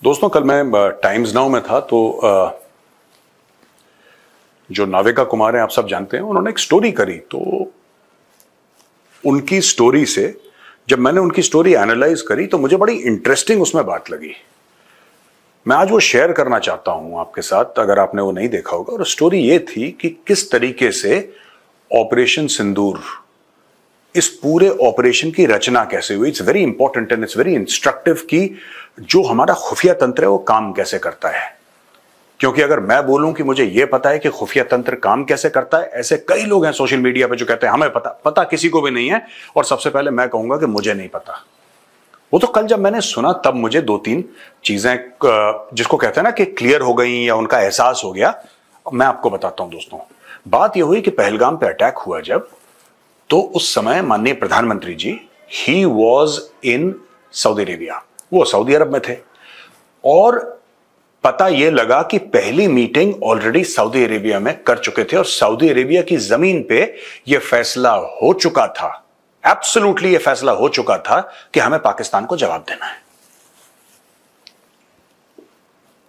दोस्तों, कल मैं टाइम्स नाउ में था तो जो नाविका कुमार हैं, आप सब जानते हैं, उन्होंने एक स्टोरी करी। तो उनकी स्टोरी से जब मैंने उनकी स्टोरी एनालाइज करी तो मुझे बड़ी इंटरेस्टिंग उसमें बात लगी। मैं आज वो शेयर करना चाहता हूं आपके साथ, अगर आपने वो नहीं देखा होगा। और स्टोरी ये थी कि किस तरीके से ऑपरेशन सिंदूर, इस पूरे ऑपरेशन की रचना कैसे हुई। It's very important and it's very instructive कि जो हमारा खुफिया तंत्र है वो काम कैसे करता है। क्योंकि अगर मैं बोलूं कि मुझे यह पता है कि खुफिया तंत्र काम कैसे करता है, ऐसे कई लोग हैं सोशल मीडिया पे जो कहते हैं हमें पता किसी को भी नहीं है। और सबसे पहले मैं कहूंगा कि मुझे नहीं पता। वो तो कल जब मैंने सुना तब मुझे दो तीन चीजें जिसको कहते हैं ना कि क्लियर हो गई या उनका एहसास हो गया। मैं आपको बताता हूं दोस्तों। बात यह हुई कि पहलगाम पे अटैक हुआ जब, तो उस समय माननीय प्रधानमंत्री जी he was in Saudi Arabia, वो सऊदी अरब में थे। और पता यह लगा कि पहली मीटिंग ऑलरेडी सऊदी अरेबिया में कर चुके थे और सऊदी अरेबिया की जमीन पे यह फैसला हो चुका था, एब्सोल्युटली यह फैसला हो चुका था कि हमें पाकिस्तान को जवाब देना है।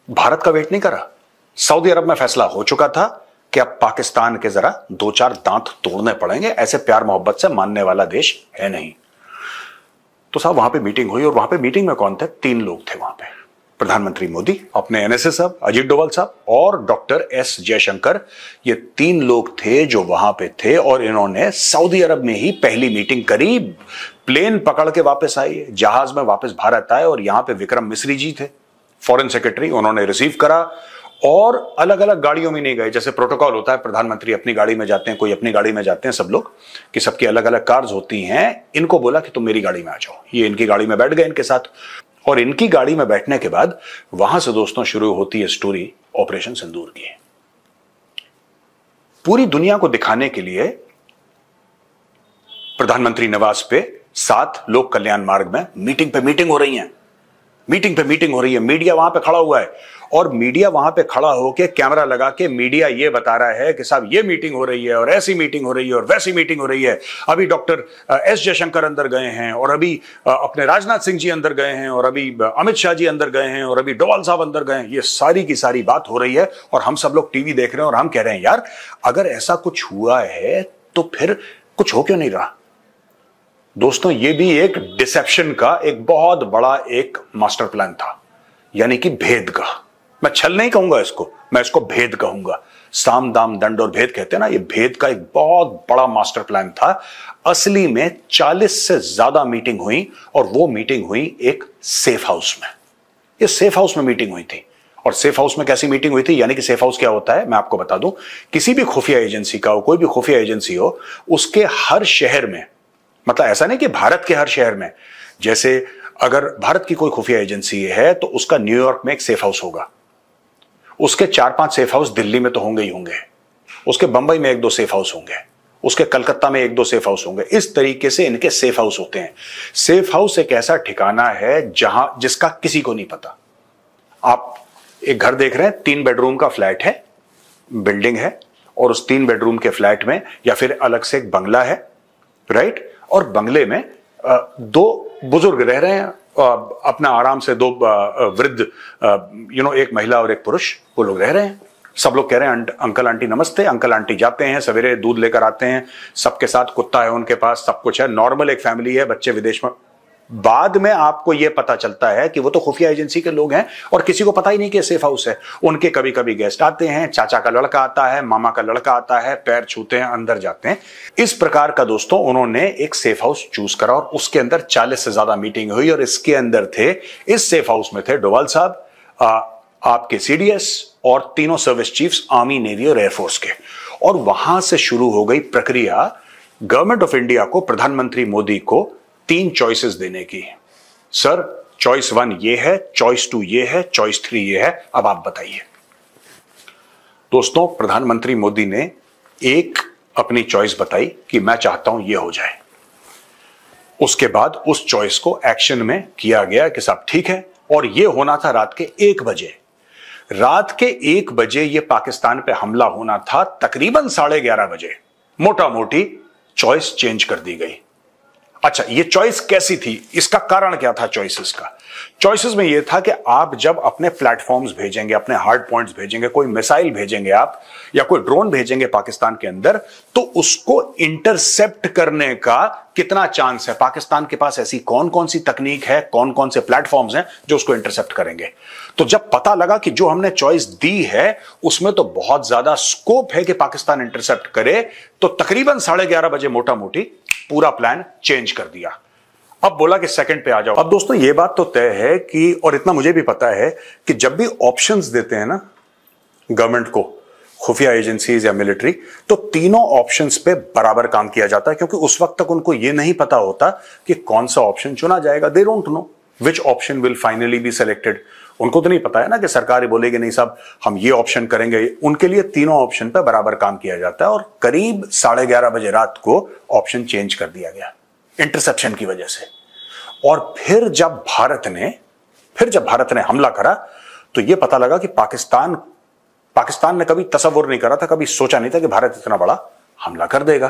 भारत का वेट नहीं करा। सऊदी अरब में फैसला हो चुका था कि अब पाकिस्तान के जरा दो चार दांत तोड़ने पड़ेंगे, ऐसे प्यार मोहब्बत से मानने वाला देश है नहीं। तो साहब वहां पे मीटिंग हुई और वहां पे मीटिंग में कौन थे? तीन लोग थे वहां पे। प्रधानमंत्री मोदी, अपने एनएसए साहब अजीत डोभाल साहब और डॉक्टर एस जयशंकर। ये तीन लोग थे जो वहां पे थे और इन्होंने सऊदी अरब में ही पहली मीटिंग करी। प्लेन पकड़ के वापस आई, जहाज में वापस भारत आए और यहां पे विक्रम मिस्री जी थे फॉरेन सेक्रेटरी, उन्होंने रिसीव करा। और अलग अलग गाड़ियों में नहीं गए, जैसे प्रोटोकॉल होता है, प्रधानमंत्री अपनी गाड़ी में जाते हैं, कोई अपनी गाड़ी में जाते हैं, सब लोग कि सबकी अलग अलग कार्स होती हैं। इनको बोला कि तुम मेरी गाड़ी में आ जाओ। ये इनकी गाड़ी में बैठ गए इनके साथ। और इनकी गाड़ी में बैठने के बाद वहां से दोस्तों शुरू होती है स्टोरी ऑपरेशन सिंदूर की। पूरी दुनिया को दिखाने के लिए प्रधानमंत्री निवास पे 7 लोक कल्याण मार्ग में मीटिंग पे मीटिंग हो रही है, मीटिंग पे मीटिंग हो रही है। मीडिया वहां पे खड़ा हुआ है और मीडिया वहां पे खड़ा होकर कैमरा लगा के मीडिया ये बता रहा है कि साहब ये मीटिंग हो रही है और ऐसी मीटिंग हो रही है और वैसी मीटिंग हो रही है। अभी डॉक्टर एस जयशंकर अंदर गए हैं और अभी अपने राजनाथ सिंह जी अंदर गए हैं और अभी अमित शाह जी अंदर गए हैं और अभी डोभाल साहब अंदर गए हैं। ये सारी की सारी बात हो रही है और हम सब लोग टीवी देख रहे हैं और हम कह रहे हैं यार अगर ऐसा कुछ हुआ है तो फिर कुछ हो क्यों नहीं रहा। दोस्तों, ये भी एक डिसेप्शन का एक बहुत बड़ा एक मास्टर प्लान था, यानी कि भेद का। मैं छल नहीं कहूंगा इसको, मैं इसको भेद कहूंगा। साम दाम दंड और भेद कहते हैं ना, ये भेद का एक बहुत बड़ा मास्टर प्लान था। असली में 40 से ज्यादा मीटिंग हुई और वो मीटिंग हुई एक सेफ हाउस में। ये सेफ हाउस में मीटिंग हुई थी। और सेफ हाउस में कैसी मीटिंग हुई थी? यानी कि सेफ हाउस क्या होता है मैं आपको बता दूं। किसी भी खुफिया एजेंसी का हो, कोई भी खुफिया एजेंसी हो, उसके हर शहर में, मतलब ऐसा नहीं कि भारत के हर शहर में, जैसे अगर भारत की कोई खुफिया एजेंसी है तो उसका न्यूयॉर्क में एक सेफ हाउस होगा, उसके 4-5 सेफ हाउस दिल्ली में तो होंगे ही होंगे, उसके बंबई में 1-2 सेफ हाउस होंगे, उसके कलकत्ता में 1-2 सेफ हाउस होंगे। इस तरीके से इनके सेफ हाउस होते हैं। सेफ हाउस एक ऐसा ठिकाना है जहां जिसका किसी को नहीं पता। आप एक घर देख रहे हैं, 3 बेडरूम का फ्लैट है, बिल्डिंग है, और उस 3 बेडरूम के फ्लैट में या फिर अलग से एक बंगला है, राइट। और बंगले में 2 बुजुर्ग रह रहे हैं, अपना आराम से 2 वृद्ध, एक महिला और एक पुरुष, वो लोग रह रहे हैं। सब लोग कह रहे हैं अंकल आंटी नमस्ते। अंकल आंटी जाते हैं, सवेरे दूध लेकर आते हैं, सबके साथ कुत्ता है उनके पास, सब कुछ है, नॉर्मल एक फैमिली है, बच्चे विदेश में। बाद में आपको यह पता चलता है कि वो तो खुफिया एजेंसी के लोग हैं और किसी को पता ही नहीं कि सेफ हाउस है। उनके कभी कभी गेस्ट आते हैं, चाचा का लड़का आता है, मामा का लड़का आता है, पैर छूते हैं, अंदर जाते हैं। इस प्रकार का दोस्तों उन्होंने एक सेफ हाउस चूज करा और उसके अंदर 40 से ज्यादा मीटिंग हुई। और इसके अंदर थे, इस सेफ हाउस में थे डोभाल साहब, आपके सीडीएस और तीनों सर्विस चीफ्स, आर्मी, नेवी और एयरफोर्स के। और वहां से शुरू हो गई प्रक्रिया गवर्नमेंट ऑफ इंडिया को, प्रधानमंत्री मोदी को 3 चॉइसेस देने की। सर, चॉइस 1 ये है, चॉइस 2 ये है, चॉइस 3 ये है, अब आप बताइए। दोस्तों, प्रधानमंत्री मोदी ने एक अपनी चॉइस बताई कि मैं चाहता हूं ये हो जाए। उसके बाद उस चॉइस को एक्शन में किया गया कि साहब ठीक है, और ये होना था रात के 1 बजे। रात के 1 बजे ये पाकिस्तान पे हमला होना था। तकरीबन 11:30 बजे मोटा मोटी चॉइस चेंज कर दी गई। अच्छा, ये चॉइस कैसी थी, इसका कारण क्या था चॉइसेस का? चॉइसेस में यह था कि आप जब अपने प्लेटफॉर्म्स भेजेंगे, अपने हार्ड पॉइंट्स भेजेंगे, कोई मिसाइल भेजेंगे आप या कोई ड्रोन भेजेंगे पाकिस्तान के अंदर, तो उसको इंटरसेप्ट करने का कितना चांस है? पाकिस्तान के पास ऐसी कौन कौन सी तकनीक है, कौन कौन से प्लेटफॉर्म्स हैं जो उसको इंटरसेप्ट करेंगे? तो जब पता लगा कि जो हमने चॉइस दी है उसमें तो बहुत ज्यादा स्कोप है कि पाकिस्तान इंटरसेप्ट करे, तो तकरीबन 11:30 बजे मोटा मोटी पूरा प्लान चेंज कर दिया। अब बोला कि सेकंड पे आ जाओ। अब दोस्तों ये बात तो तय है कि, और इतना मुझे भी पता है कि जब भी ऑप्शंस देते हैं ना गवर्नमेंट को, खुफिया एजेंसीज या मिलिट्री, तो तीनों ऑप्शंस पे बराबर काम किया जाता है, क्योंकि उस वक्त तक उनको ये नहीं पता होता कि कौन सा ऑप्शन चुना जाएगा। They don't know which option will finally be selected. उनको तो नहीं पता है ना कि सरकार ही बोलेगी नहीं साहब हम ये ऑप्शन करेंगे। उनके लिए तीनों ऑप्शन पे बराबर काम किया जाता है, और करीब 11:30 बजे रात को ऑप्शन चेंज कर दिया गया इंटरसेप्शन की वजह से। और फिर जब भारत ने हमला करा, तो यह पता लगा कि पाकिस्तान ने कभी तसव्वुर नहीं करा था, कभी सोचा नहीं था कि भारत इतना बड़ा हमला कर देगा।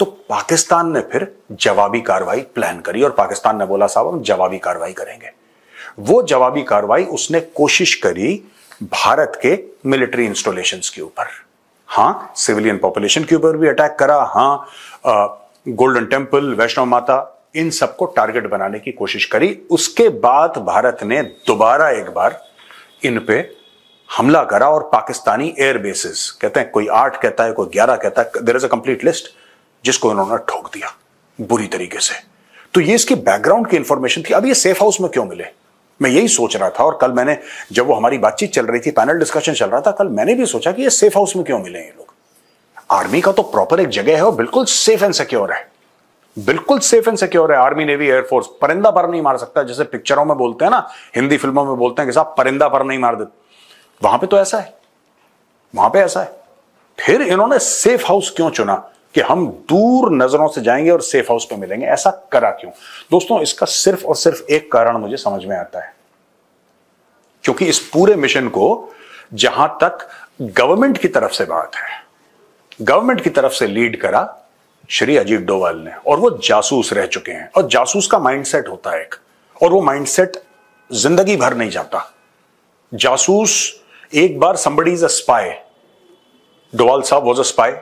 तो पाकिस्तान ने फिर जवाबी कार्रवाई प्लान करी, और पाकिस्तान ने बोला साहब हम जवाबी कार्रवाई करेंगे। वो जवाबी कार्रवाई उसने कोशिश करी भारत के मिलिट्री इंस्टॉलेशंस के ऊपर। हां, सिविलियन पॉपुलेशन के ऊपर भी अटैक करा। हां, गोल्डन टेंपल, वैष्णो माता, इन सबको टारगेट बनाने की कोशिश करी। उसके बाद भारत ने दोबारा एक बार इन पे हमला करा, और पाकिस्तानी एयर बेसिस, कहते हैं कोई 8 कहता है, कोई 11 कहता है, there is a complete list, जिसको इन्होंने ठोक दिया बुरी तरीके से। तो ये इसकी बैकग्राउंड की इंफॉर्मेशन थी। अब ये सेफ हाउस में क्यों मिले, मैं यही सोच रहा था। और कल मैंने, जब वो हमारी बातचीत चल रही थी, पैनल डिस्कशन चल रहा था, कल मैंने भी सोचा कि ये सेफ हाउस में क्यों मिले ये लोग। आर्मी का तो प्रॉपर एक जगह है और बिल्कुल सेफ एंड सिक्योर है, बिल्कुल सेफ एंड सिक्योर है। आर्मी, नेवी, एयरफोर्स परिंदा पर नहीं मार सकता, जैसे पिक्चरों में बोलते हैं ना, हिंदी फिल्मों में बोलते हैं कि साहब परिंदा पर नहीं मार देते। वहां पे तो ऐसा है, वहां पे ऐसा है। फिर इन्होंने सेफ हाउस क्यों चुना कि हम दूर नजरों से जाएंगे और सेफ हाउस पे मिलेंगे, ऐसा करा क्यों? दोस्तों इसका सिर्फ और सिर्फ एक कारण मुझे समझ में आता है, क्योंकि इस पूरे मिशन को, जहां तक गवर्नमेंट की तरफ से बात है, गवर्नमेंट की तरफ से लीड करा श्री अजीत डोवाल ने, और वो जासूस रह चुके हैं। और जासूस का माइंडसेट होता है एक, और वो माइंडसेट जिंदगी भर नहीं जाता। जासूस एक बार somebody is a spy, Doval साहब वाज अ स्पाई,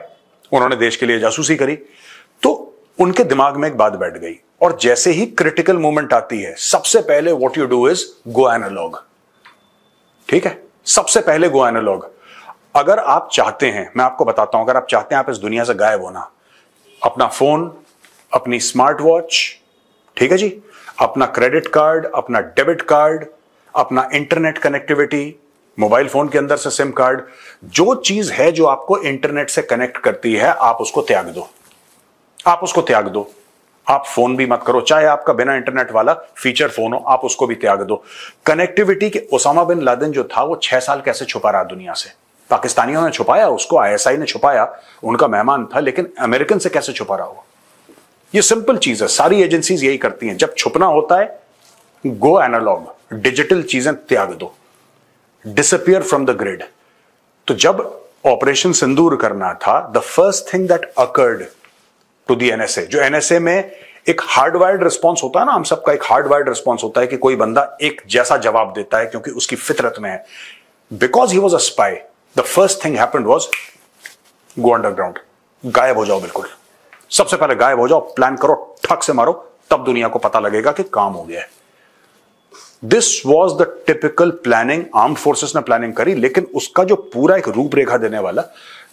उन्होंने देश के लिए जासूसी करी, तो उनके दिमाग में एक बात बैठ गई, और जैसे ही क्रिटिकल मोमेंट आती है, सबसे पहले what you do is go analog. ठीक है, सबसे पहले गो एनालॉग। अगर आप चाहते हैं, मैं आपको बताता हूं, अगर आप चाहते हैं आप इस दुनिया से गायब होना, अपना फोन, अपनी स्मार्ट वॉच, ठीक है जी, अपना क्रेडिट कार्ड, अपना डेबिट कार्ड, अपना इंटरनेट कनेक्टिविटी, मोबाइल फोन के अंदर से सिम कार्ड, जो चीज है जो आपको इंटरनेट से कनेक्ट करती है, आप उसको त्याग दो, आप उसको त्याग दो। आप फोन भी मत करो, चाहे आपका बिना इंटरनेट वाला फीचर फोन हो, आप उसको भी त्याग दो। कनेक्टिविटी के, ओसामा बिन लादेन जो था वो 6 साल कैसे छुपा रहा दुनिया से? पाकिस्तानियों ने छुपाया उसको, आईएसआई ने छुपाया, उनका मेहमान था, लेकिन अमेरिकन से कैसे छुपा रहा हो? ये सिंपल चीज है, सारी एजेंसीज यही करती हैं। जब छुपना होता है, गो एनालॉग, डिजिटल चीजें त्याग दो, डिसअपियर फ्रॉम द ग्रिड। तो जब ऑपरेशन सिंदूर करना था, the first thing that occurred to the NSA, जो एनएसए में एक हार्डवायर्ड रिस्पॉन्स होता है ना, हम सबका एक हार्डवायर्ड रिस्पॉन्स होता है कि कोई बंदा एक जैसा जवाब देता है क्योंकि उसकी फितरत में है। Because he was a spy, the first thing happened was go underground, गायब हो जाओ, बिल्कुल सबसे पहले गायब हो जाओ, प्लान करो, ठक से मारो, तब दुनिया को पता लगेगा कि काम हो गया है। This was the typical planning, armed forces ने प्लानिंग करी, लेकिन उसका जो पूरा एक रूपरेखा देने वाला,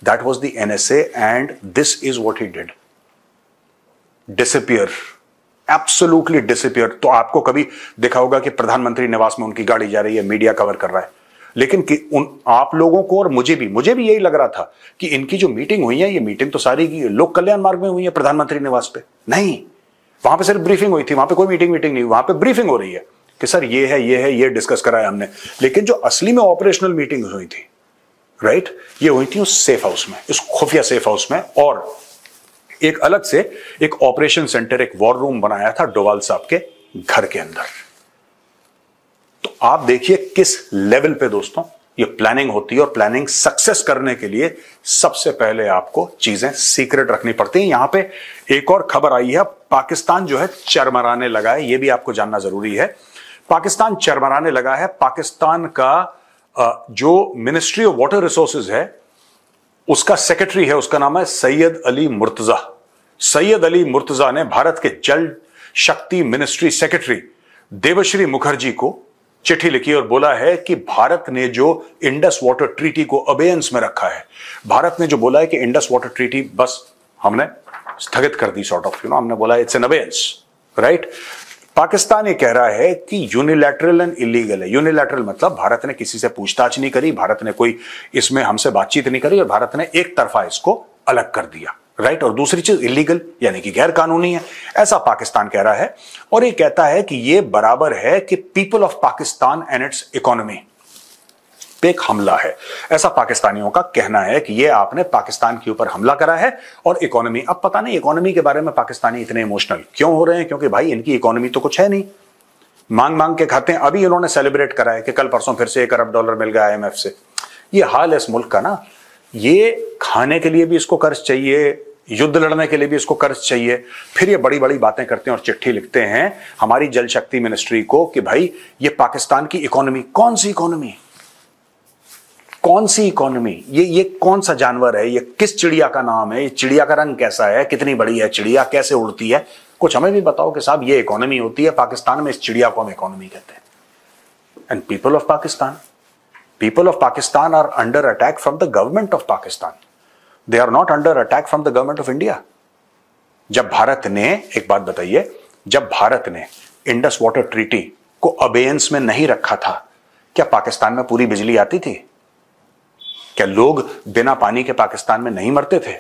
that was the NSA, and this is what he did, disappear, absolutely disappear. तो आपको कभी देखा होगा कि प्रधानमंत्री निवास में उनकी गाड़ी जा रही है, मीडिया कवर कर रहा है, लेकिन आप लोगों को और मुझे भी यही लग रहा था कि इनकी जो मीटिंग हुई है, ये मीटिंग तो सारी की लोक कल्याण मार्ग में हुई है, प्रधानमंत्री निवास पे नहीं। वहां पे सिर्फ ब्रीफिंग हुई थी, वहां पे कोई मीटिंग नहीं हुई, वहां पे ब्रीफिंग हो रही है कि सर ये है, ये डिस्कस कराया हमने। लेकिन जो असली में ऑपरेशनल मीटिंग हुई थी, राइट, ये हुई थी उस सेफ हाउस में, इस खुफिया सेफ हाउस में, और एक अलग से एक ऑपरेशन सेंटर, एक वॉर रूम बनाया था डोवाल साहब के घर के अंदर। तो आप देखिए किस लेवल पे दोस्तों ये प्लानिंग होती है और प्लानिंग सक्सेस करने के लिए सबसे पहले आपको चीजें सीक्रेट रखनी पड़ती हैं। यहां पे एक और खबर आई है, पाकिस्तान जो है चरमराने लगा है, ये भी आपको जानना जरूरी है। पाकिस्तान चरमराने लगा है। पाकिस्तान का जो मिनिस्ट्री ऑफ वाटर रिसोर्सेज है उसका सेक्रेटरी है, उसका नाम है सैयद अली मुर्तजा। सैयद अली मुर्तजा ने भारत के जल शक्ति मिनिस्ट्री सेक्रेटरी देवश्री मुखर्जी को चिट्ठी लिखी और बोला है कि भारत ने जो इंडस वाटर ट्रीटी को अबेयंस में रखा है, भारत ने जो बोला है कि इंडस वाटर ट्रीटी बस हमने स्थगित कर दी, सॉर्ट ऑफ हमने बोला it's an abeyance, right. Pakistan ये कह रहा है कि यूनिलैटरल एंड इलीगल है। यूनिलैटरल मतलब भारत ने किसी से पूछताछ नहीं करी, भारत ने कोई इसमें हमसे बातचीत नहीं करी और भारत ने एक तरफा इसको अलग कर दिया, राइट। और दूसरी चीज इलीगल यानी कि गैर कानूनी है, ऐसा पाकिस्तान कह रहा है। और ये कहता है कि ये बराबर है कि people of Pakistan and it's economy पे एक हमला है। ऐसा पाकिस्तानियों का कहना है कि ये आपने पाकिस्तान के ऊपर हमला करा है और इकोनॉमी। अब पता नहीं इकोनॉमी के बारे में पाकिस्तानी इतने इमोशनल क्यों हो रहे हैं, क्योंकि भाई इनकी इकोनॉमी तो कुछ है नहीं, मांग मांग के खाते हैं। अभी इन्होंने सेलिब्रेट करा है कि कल परसों फिर से $1 अरब मिल गया IMF से। ये हाल है इस मुल्क का ना, ये खाने के लिए भी इसको कर्ज चाहिए, युद्ध लड़ने के लिए भी इसको कर्ज चाहिए, फिर ये बड़ी बड़ी बातें करते हैं और चिट्ठी लिखते हैं हमारी जल शक्ति मिनिस्ट्री को कि भाई ये पाकिस्तान की इकोनॉमी। कौन सी इकोनॉमी, कौन सी इकोनॉमी? ये कौन सा जानवर है, ये किस चिड़िया का नाम है, ये चिड़िया का रंग कैसा है, कितनी बड़ी है चिड़िया, कैसे उड़ती है, कुछ हमें भी बताओ कि साहब ये इकोनॉमी होती है पाकिस्तान में, इस चिड़िया को हम इकोनॉमी कहते हैं। And people of Pakistan are under attack from the government of Pakistan, they are not under attack from the government of India. जब भारत ने, एक बात बताइए, जब भारत ने इंडस वाटर ट्रीटी को अबेयंस में नहीं रखा था, क्या पाकिस्तान में पूरी बिजली आती थी? क्या लोग बिना पानी के पाकिस्तान में नहीं मरते थे?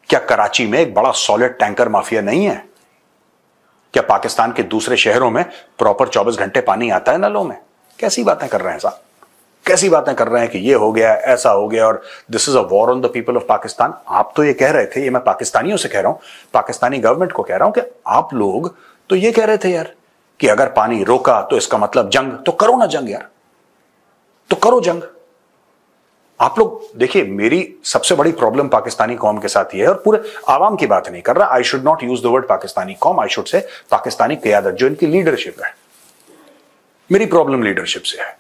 क्या कराची में एक बड़ा सॉलिड टैंकर माफिया नहीं है? क्या पाकिस्तान के दूसरे शहरों में प्रॉपर 24 घंटे पानी आता है नलों में? कैसी बातें कर रहे हैं साहब, कैसी बातें कर रहे हैं कि ये हो गया, ऐसा हो गया और this is a war on the people of Pakistan. आप तो ये कह रहे थे, ये मैं पाकिस्तानियों से कह रहा हूं, पाकिस्तानी गवर्नमेंट को कह रहा हूं कि आप लोग तो ये कह रहे थे यार कि अगर पानी रोका तो इसका मतलब जंग, तो करो ना जंग यार, तो करो जंग। आप लोग देखिए, मेरी सबसे बड़ी प्रॉब्लम पाकिस्तानी कौम के साथ ये है, और पूरे आवाम की बात नहीं कर रहा, I should not use the word Pakistani कौम, आई शुड से पाकिस्तानी क़यादत, जो इनकी लीडरशिप है। मेरी प्रॉब्लम लीडरशिप से है।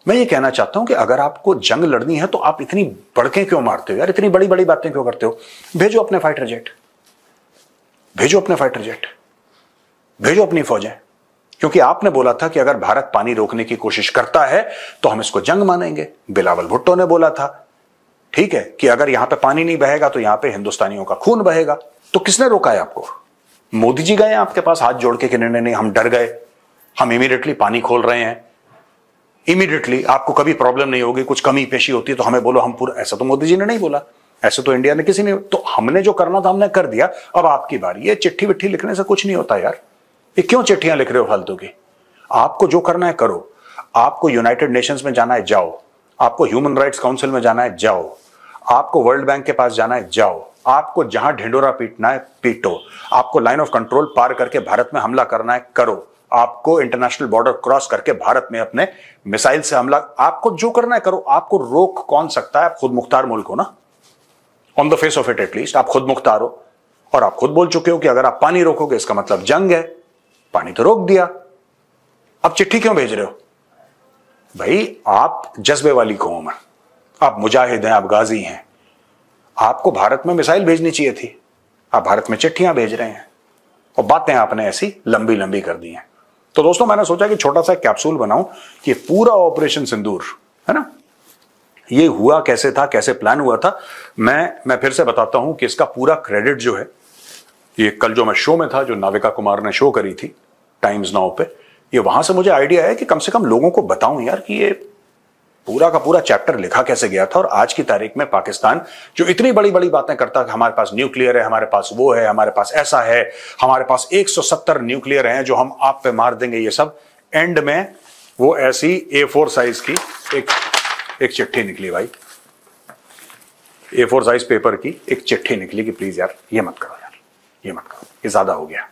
मैं ये कहना चाहता हूं कि अगर आपको जंग लड़नी है तो आप इतनी बड़कें क्यों मारते हो यार, इतनी बड़ी बड़ी बातें क्यों करते हो? भेजो अपने फाइटर जेट, भेजो अपने फाइटर जेट, भेजो अपनी फौजें। क्योंकि आपने बोला था कि अगर भारत पानी रोकने की कोशिश करता है तो हम इसको जंग मानेंगे। बिलावल भुट्टो ने बोला था, ठीक है, कि अगर यहां पे पानी नहीं बहेगा तो यहां पे हिंदुस्तानियों का खून बहेगा। तो किसने रोका है आपको? मोदी जी गए आपके पास हाथ जोड़ के कि नहीं नहीं हम डर गए, हम इमीडिएटली पानी खोल रहे हैं, इमीडिएटली आपको कभी प्रॉब्लम नहीं होगी, कुछ कमी पेशी होती है तो हमें बोलो, हम पूरा। ऐसा तो मोदी जी ने नहीं बोला, ऐसे तो इंडिया ने किसी ने, तो हमने जो करना था हमने कर दिया, अब आपकी बारी। ये चिट्ठी विट्ठी लिखने से कुछ नहीं होता यार, ये क्यों चिट्ठियां लिख रहे हो फालतू की? आपको जो करना है करो, आपको यूनाइटेड नेशंस में जाना है जाओ, आपको ह्यूमन राइट्स काउंसिल में जाना है जाओ, आपको वर्ल्ड बैंक के पास जाना है जाओ, आपको जहां ढिंडोरा पीटना है पीटो, आपको लाइन ऑफ कंट्रोल पार करके भारत में हमला करना है करो, आपको इंटरनेशनल बॉर्डर क्रॉस करके भारत में अपने मिसाइल से हमला, आपको जो करना है करो। आपको रोक कौन सकता है? आप खुद मुख्तार मुल्क हो ना, on the face of it at least आप खुद मुख्तार हो, और आप खुद बोल चुके हो कि अगर आप पानी रोकोगे इसका मतलब जंग है। पानी तो रोक दिया, अब चिट्ठी क्यों भेज रहे हो? भाई आप जज्बे वाली कौम है, आप मुजाहिद हैं, आप गाजी हैं, आपको भारत में मिसाइल भेजनी चाहिए थी, आप भारत में चिट्ठियां भेज रहे हैं और बातें आपने ऐसी लंबी लंबी कर दी हैं। तो दोस्तों मैंने सोचा कि छोटा सा कैप्सूल बनाऊं कि पूरा ऑपरेशन सिंदूर है ना, ये हुआ कैसे था, कैसे प्लान हुआ था। मैं फिर से बताता हूं कि इसका पूरा क्रेडिट जो है, ये कल जो मैं शो में था, जो नाविका कुमार ने शो करी थी टाइम्स नाउ पे, ये वहां से मुझे आइडिया है कि कम से कम लोगों को बताऊं यार कि ये पूरा का पूरा चैप्टर लिखा कैसे गया था। और आज की तारीख में पाकिस्तान जो इतनी बड़ी बड़ी बातें करता है, हमारे पास न्यूक्लियर है, हमारे पास वो है, हमारे पास ऐसा है, हमारे पास 170 न्यूक्लियर हैं जो हम आप पे मार देंगे, ये सब एंड में वो ऐसी A4 साइज की एक चिट्ठी निकली भाई, A4 साइज पेपर की एक चिट्ठी निकली कि प्लीज यार ये मत करो यार, ये मत करो, ये ज्यादा हो गया।